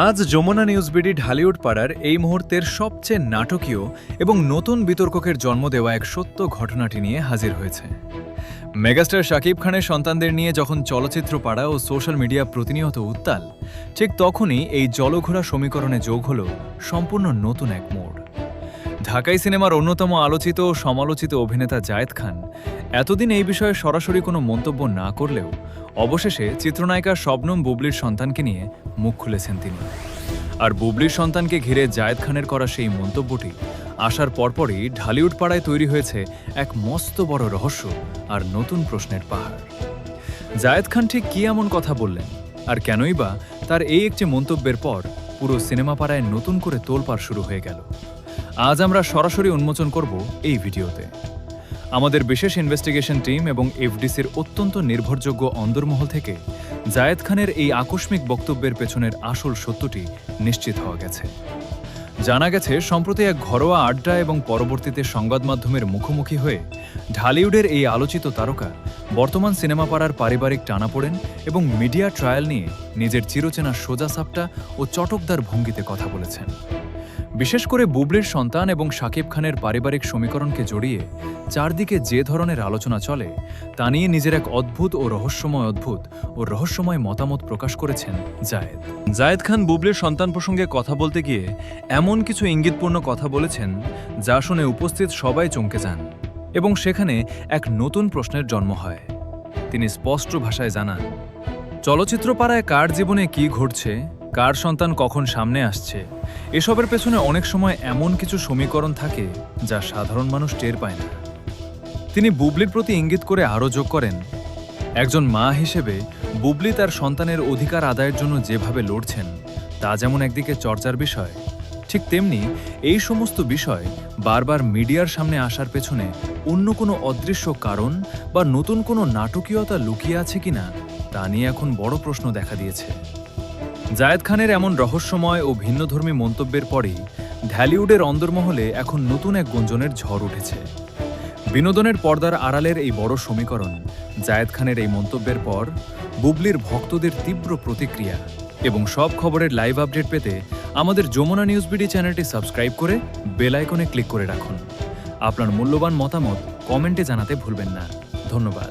আজ Jamuna news BD Dhallywood পাড়ার এই মুহূর্তের সবচেয়ে নাটকীয় এবং নতুন বিতর্ককের জন্ম দেওয়া এক সত্য ঘটনাটি নিয়ে হাজির হয়েছে। মেগাস্টার শাকিব খানের সন্তানদের নিয়ে যখন চলচ্চিত্র পাড়া ও সোশ্যাল মিডিয়া প্রতিনিয়ত উত্তাল, ঠিক তখনই এই জলঘোলা সমীকরণে যোগ হল সম্পূর্ণ নতুন এক মোড়। ঢাকাই সিনেমার অন্যতম আলোচিত ও সমালোচিত অভিনেতা জায়েদ খান এতদিন এই বিষয়ে সরাসরি কোনো মন্তব্য না করলেও অবশেষে চিত্রনায়িকা শবনম বুবলির সন্তানকে নিয়ে মুখ খুলেছেন তিনি। আর বুবলির সন্তানকে ঘিরে জায়েদ খানের করা সেই মন্তব্যটি আসার পরপরই ঢালিউড পাড়ায় তৈরি হয়েছে এক মস্ত বড় রহস্য আর নতুন প্রশ্নের পাহাড়। জায়েদ খান ঠিক কী এমন কথা বললেন, আর কেনই বা তার এই একটি মন্তব্যের পর পুরো সিনেমা পাড়ায় নতুন করে তোলপাড় শুরু হয়ে গেল, আজ আমরা সরাসরি উন্মোচন করব এই ভিডিওতে। আমাদের বিশেষ ইনভেস্টিগেশন টিম এবং এফডিসির অত্যন্ত নির্ভরযোগ্য অন্দরমহল থেকে জায়েদ খানের এই আকস্মিক বক্তব্যের পেছনের আসল সত্যটি নিশ্চিত হওয়া গেছে। জানা গেছে, সম্প্রতি এক ঘরোয়া আড্ডা এবং পরবর্তীতে সংবাদ মাধ্যমের মুখোমুখি হয়ে ঢালিউডের এই আলোচিত তারকা বর্তমান সিনেমা পাড়ার পারিবারিক টানাপোড়েন এবং মিডিয়া ট্রায়াল নিয়ে নিজের চিরচেনা সোজাসাপটা ও চটকদার ভঙ্গিতে কথা বলেছেন। বিশেষ করে বুবলির সন্তান এবং শাকিব খানের পারিবারিক সমীকরণকে জড়িয়ে চারদিকে যে ধরনের আলোচনা চলে তা নিয়ে নিজের এক অদ্ভুত ও রহস্যময় মতামত প্রকাশ করেছেন জায়েদ। জায়েদ খান বুবলির সন্তান প্রসঙ্গে কথা বলতে গিয়ে এমন কিছু ইঙ্গিতপূর্ণ কথা বলেছেন যা শুনে উপস্থিত সবাই চমকে যান এবং সেখানে এক নতুন প্রশ্নের জন্ম হয়। তিনি স্পষ্ট ভাষায় জানান, চলচ্চিত্র পাড়ায় কার জীবনে কী ঘটছে, কার সন্তান কখন সামনে আসছে, এসবের পেছনে অনেক সময় এমন কিছু সমীকরণ থাকে যা সাধারণ মানুষ টের পায় না। তিনি বুবলির প্রতি ইঙ্গিত করে আরও যোগ করেন, একজন মা হিসেবে বুবলি তার সন্তানের অধিকার আদায়ের জন্য যেভাবে লড়ছেন তা যেমন একদিকে চর্চার বিষয়, ঠিক তেমনি এই সমস্ত বিষয় বারবার মিডিয়ার সামনে আসার পেছনে অন্য কোনো অদৃশ্য কারণ বা নতুন কোনো নাটকীয়তা লুকিয়ে আছে কিনা তা নিয়ে এখন বড় প্রশ্ন দেখা দিয়েছে। জায়েদ খানের এমন রহস্যময় ও ভিন্নধর্মী মন্তব্যের পরেই ঢালিউডের অন্দরমহলে এখন নতুন এক গুঞ্জনের ঝড় উঠেছে। বিনোদনের পর্দার আড়ালের এই বড় সমীকরণ, জায়েদ খানের এই মন্তব্যের পর বুবলির ভক্তদের তীব্র প্রতিক্রিয়া এবং সব খবরের লাইভ আপডেট পেতে আমাদের যমুনা নিউজ বিডি চ্যানেলটি সাবস্ক্রাইব করে বেল আইকনে ক্লিক করে রাখুন। আপনার মূল্যবান মতামত কমেন্টে জানাতে ভুলবেন না। ধন্যবাদ।